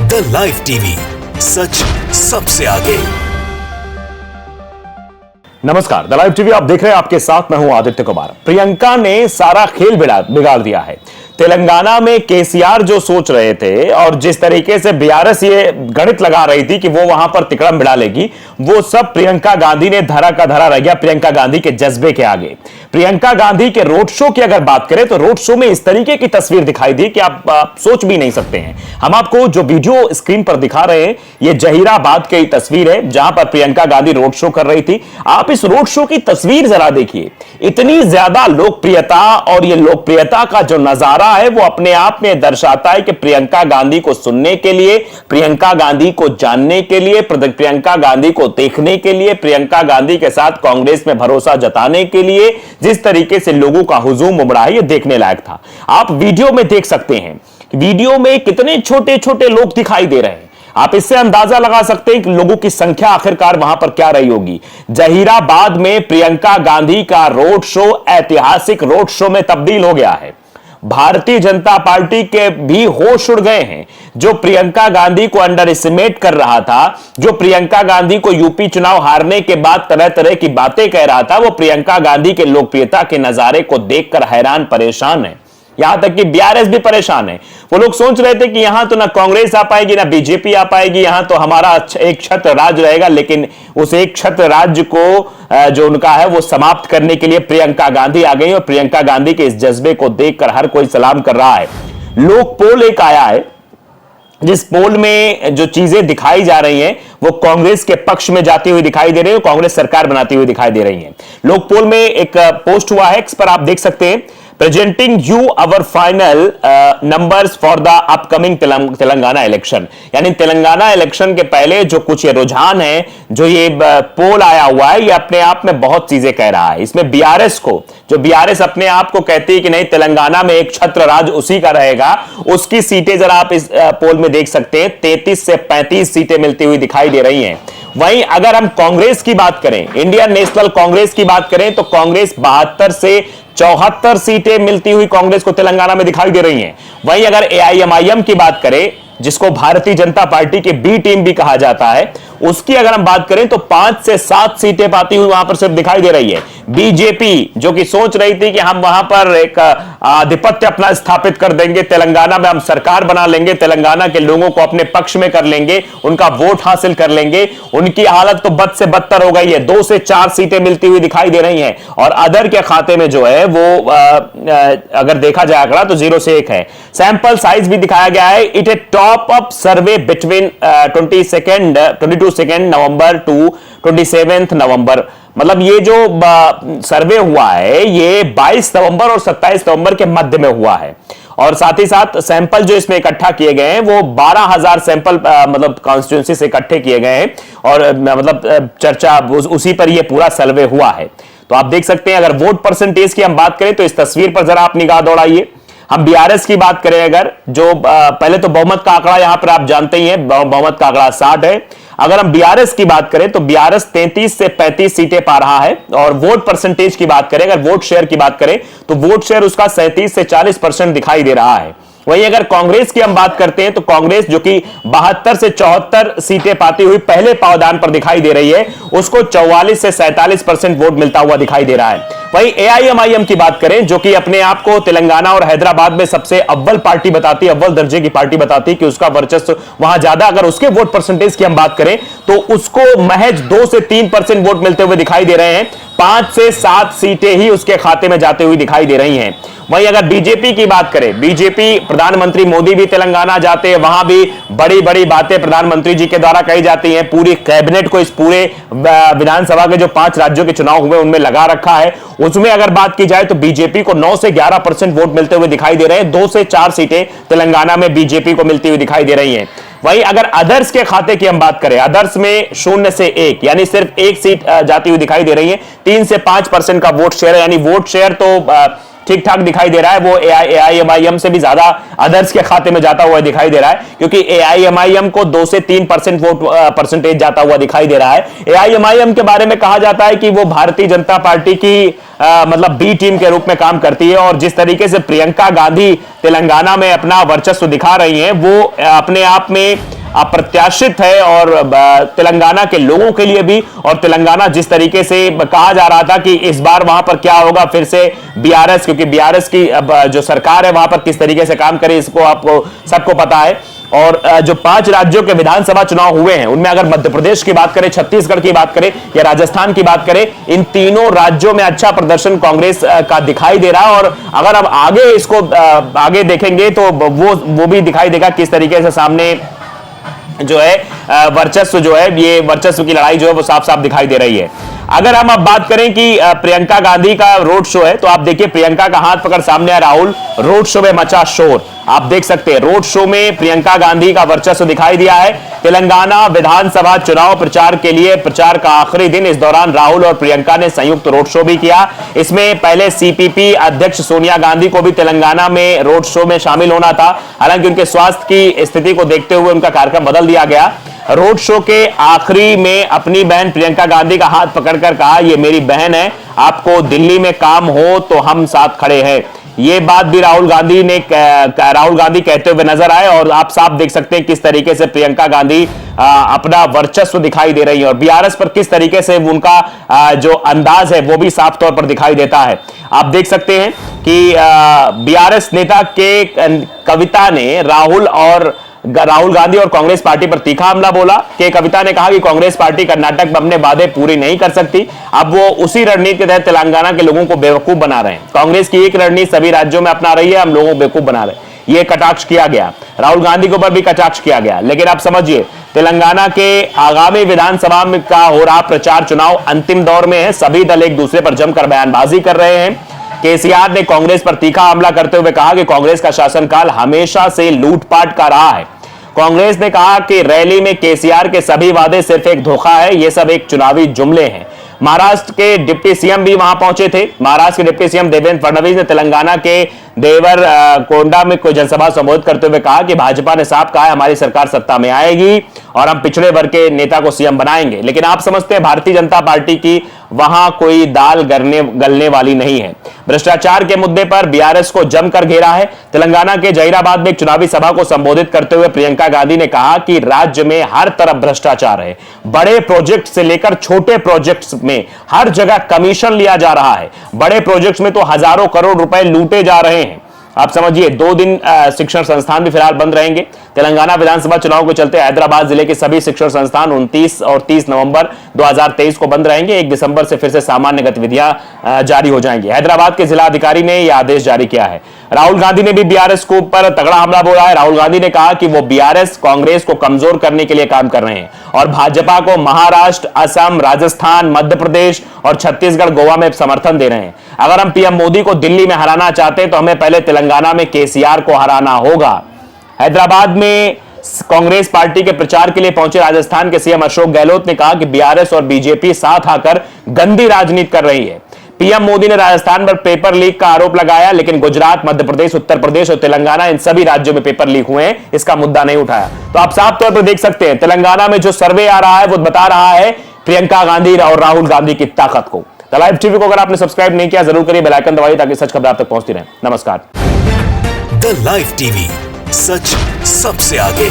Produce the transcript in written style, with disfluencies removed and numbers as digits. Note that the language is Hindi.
द लाइव टीवी, सच सबसे आगे। नमस्कार, द लाइव टीवी आप देख रहे हैं, आपके साथ मैं हूं आदित्य कुमार। प्रियंका ने सारा खेल बिगाड़ दिया है। तेलंगाना में केसीआर जो सोच रहे थे और जिस तरीके से बीआरएस ये गणित लगा रही थी कि वो वहां पर तिकड़म बिड़ा लेगी, वो सब प्रियंका गांधी ने धरा का धरा रह गया प्रियंका गांधी के जज्बे के आगे। प्रियंका गांधी के रोड शो की अगर बात करें तो रोड शो में इस तरीके की तस्वीर दिखाई दी कि आप सोच भी नहीं सकते हैं। हम आपको जो वीडियो स्क्रीन पर दिखा रहे हैं, ये जहीराबाद की तस्वीर है जहां पर प्रियंका गांधी रोड शो कर रही थी। आप इस रोड शो की तस्वीर जरा देखिए, इतनी ज्यादा लोकप्रियता, और ये लोकप्रियता का जो नजारा है वो अपने आप में दर्शाता है कि प्रियंका गांधी को सुनने के लिए, प्रियंका गांधी को जानने के लिए, प्रियंका गांधी को देखने के लिए, प्रियंका गांधी के साथ कांग्रेस में भरोसा जताने के लिए जिस तरीके से लोगों का हुजूम उमड़ा है, ये देखने लायक था। आप वीडियो में देख सकते हैं, वीडियो में कितने छोटे छोटे लोग दिखाई दे रहे हैं। आप इससे अंदाजा लगा सकते हैं कि लोगों की संख्या आखिरकार वहां पर क्या रही होगी। जहीराबाद में प्रियंका गांधी का रोड शो ऐतिहासिक रोड शो में तब्दील हो गया है। भारतीय जनता पार्टी के भी होश उड़ गए हैं। जो प्रियंका गांधी को अंडर एस्टिमेट कर रहा था, जो प्रियंका गांधी को यूपी चुनाव हारने के बाद तरह तरह की बातें कह रहा था, वो प्रियंका गांधी के लोकप्रियता के नजारे को देखकर हैरान परेशान है। यहां तक कि बीआरएस भी परेशान है। वो लोग सोच रहे थे कि यहां तो ना कांग्रेस आ पाएगी, ना बीजेपी आ पाएगी, यहां तो हमारा एक छत्र राज्य रहेगा। लेकिन उस एक छत्र राज्य को जो उनका है वो समाप्त करने के लिए प्रियंका गांधी आ गई, और प्रियंका गांधी के इस जज्बे को देखकर हर कोई सलाम कर रहा है। लोक पोल एक आया है, जिस पोल में जो चीजें दिखाई जा रही हैं वो कांग्रेस के पक्ष में जाती हुई दिखाई दे रही है, कांग्रेस सरकार बनाती हुई दिखाई दे रही है। लोक पोल में एक पोस्ट हुआ है, इस पर आप देख सकते हैं, presenting you our final numbers for the upcoming Telangana election. यानी तेलंगाना इलेक्शन के पहले जो कुछ ये रुझान है, जो ये पोल आया हुआ है, ये अपने आप में बहुत चीजें कह रहा है। इसमें बीआरएस को, जो बीआरएस अपने आप को कहती है कि नहीं तेलंगाना में एक छत्र राज उसी का रहेगा, उसकी सीटें जरा आप इस पोल में देख सकते हैं, 33 से 35 सीटें मिलती हुई दिखाई दे रही हैं। वहीं अगर हम कांग्रेस की बात करें, इंडियन नेशनल कांग्रेस की बात करें, तो कांग्रेस 72 से 74 सीटें मिलती हुई कांग्रेस को तेलंगाना में दिखाई दे रही हैं। वहीं अगर एआईएमआईएम की बात करें, जिसको भारतीय जनता पार्टी की बी टीम भी कहा जाता है, उसकी अगर हम बात करें तो 5 से 7 सीटें पाती हुई वहां पर सिर्फ दिखाई दे रही है। बीजेपी जो कि सोच रही थी कि हम वहां पर एक आधिपत्य अपना स्थापित कर देंगे, तेलंगाना में हम सरकार बना लेंगे, तेलंगाना के लोगों को अपने पक्ष में कर लेंगे, उनका वोट हासिल कर लेंगे, उनकी हालत तो बद से बदतर हो गई है। 2 से 4 सीटें मिलती हुई दिखाई दे रही हैं, और अदर के खाते में जो है वो अगर देखा जाए आंकड़ा तो 0 से 1 है। सैंपल साइज भी दिखाया गया है। It a top up survey between 22 November to 27 November. मतलब ये जो सर्वे हुआ है ये 22 नवंबर और 27 नवंबर के मध्य में हुआ है। और साथ ही साथ सैंपल जो इसमें इकट्ठा किए गए हैं वो 12,000 सैंपल मतलब कॉन्स्टिट्यूंसी से इकट्ठे किए गए हैं, और मतलब चर्चा उसी पर ये पूरा सर्वे हुआ है। तो आप देख सकते हैं, अगर वोट परसेंटेज की हम बात करें तो इस तस्वीर पर जरा आप निगाह दौड़ाइए। हम बीआरएस की बात करें अगर, जो पहले तो बहुमत का आंकड़ा यहां पर आप जानते ही हैं, बहुमत का आंकड़ा 60 है। अगर हम बीआरएस की बात करें तो बीआरएस 33 से 35 सीटें पा रहा है। और वोट परसेंटेज की बात करें, अगर वोट शेयर की बात करें तो वोट शेयर उसका 37 से 40% दिखाई दे रहा है। वहीं अगर कांग्रेस की हम बात करते हैं तो कांग्रेस जो कि 72 से 74 सीटें पाती हुई पहले पावदान पर दिखाई दे रही है, उसको 44 से 47% वोट मिलता हुआ दिखाई दे रहा है। वहीं एआईएमआईएम की बात करें, जो कि अपने आप को तेलंगाना और हैदराबाद में सबसे अव्वल पार्टी बताती है, अव्वल दर्जे की पार्टी बताती है कि उसका वर्चस्व वहां ज्यादा, अगर उसके वोट परसेंटेज की हम बात करें तो उसको महज 2 से 3% वोट मिलते हुए दिखाई दे रहे हैं। 5 से 7 सीटें ही उसके खाते में जाते हुए दिखाई दे रही हैं। वहीं अगर बीजेपी की बात करें, बीजेपी, प्रधानमंत्री मोदी भी तेलंगाना जाते हैं, वहां भी बड़ी बड़ी बातें प्रधानमंत्री जी के द्वारा कही जाती हैं। पूरी कैबिनेट को इस पूरे विधानसभा के जो 5 राज्यों के चुनाव हुए उनमें लगा रखा है। उसमें अगर बात की जाए तो बीजेपी को 9 से 11% वोट मिलते हुए दिखाई दे रहे हैं। 2 से 4 सीटें तेलंगाना में बीजेपी को मिलती हुई दिखाई दे रही हैं। वहीं अगर अदर्स के खाते की हम बात करें, अदर्स में 0 से 1 यानी सिर्फ 1 सीट जाती हुई दिखाई दे रही है। 3 से 5% का वोट शेयर है, यानी वोट शेयर तो ठीक ठाक दिखाई दे रहा है। वो एआईएमआईएम से भी ज्यादा अदर्स के खाते में जाता हुआ दिखाई दे रहा है, क्योंकि एआईएमआईएम को 2 से 3% वोट परसेंटेज जाता हुआ दिखाई दे रहा है। एआईएमआईएम के बारे में कहा जाता है कि वो भारतीय जनता पार्टी की मतलब बी टीम के रूप में काम करती है, और जिस तरीके से प्रियंका गांधी तेलंगाना में अपना वर्चस्व दिखा रही हैं, वो अपने आप में अप्रत्याशित है और तेलंगाना के लोगों के लिए भी, और तेलंगाना जिस तरीके से कहा जा रहा था कि इस बार वहां पर क्या होगा फिर से बीआरएस, क्योंकि बीआरएस की जो सरकार है वहां पर किस तरीके से काम करे इसको आपको सबको पता है। और जो 5 राज्यों के विधानसभा चुनाव हुए हैं उनमें अगर मध्य प्रदेश की बात करें, छत्तीसगढ़ की बात करें या राजस्थान की बात करें, इन तीनों राज्यों में अच्छा प्रदर्शन कांग्रेस का दिखाई दे रहा है। और अगर अब आगे इसको आगे देखेंगे तो वो भी दिखाई देगा किस तरीके से सामने जो है वर्चस्व जो है, ये वर्चस्व की लड़ाई जो है वो साफ साफ दिखाई दे रही है। अगर हम अब बात करें कि प्रियंका गांधी का रोड शो है, तो आप देखिए प्रियंका का हाथ पकड़ सामने है राहुल, रोड शो में मचा शोर। आप देख सकते हैं रोड शो में प्रियंका गांधी का वर्चस्व दिखाई दिया है। तेलंगाना विधानसभा चुनाव प्रचार के लिए प्रचार का आखिरी दिन, इस दौरान राहुल और प्रियंका ने संयुक्त रोड शो भी किया। इसमें पहले सीपीपी अध्यक्ष सोनिया गांधी को भी तेलंगाना में रोड शो में शामिल होना था, हालांकि उनके स्वास्थ्य की स्थिति को देखते हुए उनका कार्यक्रम बदल दिया गया। रोड शो के आखिरी में अपनी बहन प्रियंका गांधी का हाथ पकड़कर कहा, ये मेरी बहन है, आपको दिल्ली में काम हो तो हम साथ खड़े हैं। ये बात भी राहुल गांधी कहते हुए नजर आए और आप साफ देख सकते हैं किस तरीके से प्रियंका गांधी अपना वर्चस्व दिखाई दे रही है और बीआरएस पर किस तरीके से उनका जो अंदाज है वो भी साफ तौर पर दिखाई देता है। आप देख सकते हैं कि बीआरएस नेता के कविता ने राहुल गांधी और कांग्रेस पार्टी पर तीखा हमला बोला। कि कविता ने कहा कि कांग्रेस पार्टी कर्नाटक में अपने वादे पूरे नहीं कर सकती, अब वो उसी रणनीति के तहत तेलंगाना के लोगों को बेवकूफ बना रहे हैं। कांग्रेस की एक रणनीति सभी राज्यों में अपना रही है, हम लोगों को बेवकूफ बना रहे हैं। ये कटाक्ष किया गया, राहुल गांधी के ऊपर भी कटाक्ष किया गया। लेकिन आप समझिए तेलंगाना के आगामी विधानसभा में का हो रहा प्रचार चुनाव अंतिम दौर में है, सभी दल एक दूसरे पर जमकर बयानबाजी कर रहे हैं। केसीआर ने कांग्रेस पर तीखा हमला करते हुए कहा कि कांग्रेस का शासनकाल हमेशा से लूटपाट का रहा है। कांग्रेस ने कहा कि रैली में केसीआर के सभी वादे सिर्फ एक धोखा है, ये सब एक चुनावी जुमले हैं। महाराष्ट्र के डिप्टी सीएम भी वहां पहुंचे थे। महाराष्ट्र के डिप्टी सीएम देवेंद्र फडणवीस ने तेलंगाना के देवर कोंडा में कोई जनसभा संबोधित करते हुए कहा कि भाजपा ने साफ कहा है हमारी सरकार सत्ता में आएगी और हम पिछड़े वर्ग के नेता को सीएम बनाएंगे। लेकिन आप समझते हैं भारतीय जनता पार्टी की वहां कोई दाल गलने वाली नहीं है। भ्रष्टाचार के मुद्दे पर बीआरएस को जमकर घेरा है। तेलंगाना के जहीराबाद में एक चुनावी सभा को संबोधित करते हुए प्रियंका गांधी ने कहा कि राज्य में हर तरफ भ्रष्टाचार है, बड़े प्रोजेक्ट से लेकर छोटे प्रोजेक्ट्स में हर जगह कमीशन लिया जा रहा है। बड़े प्रोजेक्ट्स में तो हजारों करोड़ रुपए लूटे जा रहे हैं। आप समझिए 2 दिन शिक्षण संस्थान भी फिलहाल बंद रहेंगे। तेलंगाना विधानसभा चुनाव के चलते हैदराबाद जिले के सभी शिक्षण संस्थान 29 और 30 नवंबर 2023 को बंद रहेंगे। 1 दिसंबर से फिर से सामान्य गतिविधियां जारी हो जाएंगी। हैदराबाद के जिला अधिकारी ने यह आदेश जारी किया है। राहुल गांधी ने भी बीआरएस को ऊपर तगड़ा हमला बोला है। राहुल गांधी ने कहा कि वो बीआरएस कांग्रेस को कमजोर करने के लिए काम कर रहे हैं और भाजपा को महाराष्ट्र, असम, राजस्थान, मध्य प्रदेश और छत्तीसगढ़, गोवा में समर्थन दे रहे हैं। अगर हम पीएम मोदी को दिल्ली में हराना चाहते हैं तो हमें पहले तेलंगाना में केसीआर को हराना होगा। हैदराबाद में कांग्रेस पार्टी के प्रचार के लिए पहुंचे राजस्थान के सीएम अशोक गहलोत ने कहा कि बीआरएस और बीजेपी साथ आकर गंदी राजनीति कर रही है। पीएम मोदी ने राजस्थान पर पेपर लीक का आरोप लगाया, लेकिन गुजरात, मध्य प्रदेश, उत्तर प्रदेश और तेलंगाना इन सभी राज्यों में पेपर लीक हुए हैं, इसका मुद्दा नहीं उठाया। तो आप साफ तौर पर देख सकते हैं तेलंगाना में जो सर्वे आ रहा है वो बता रहा है प्रियंका गांधी और राहुल गांधी की ताकत को। द लाइव टीवी को अगर आपने सब्सक्राइब नहीं किया जरूर करिए, बेल आइकन दबाइए ताकि सच खबर आप तक पहुंचती रहे। नमस्कार। द लाइव टीवी, सच सबसे आगे।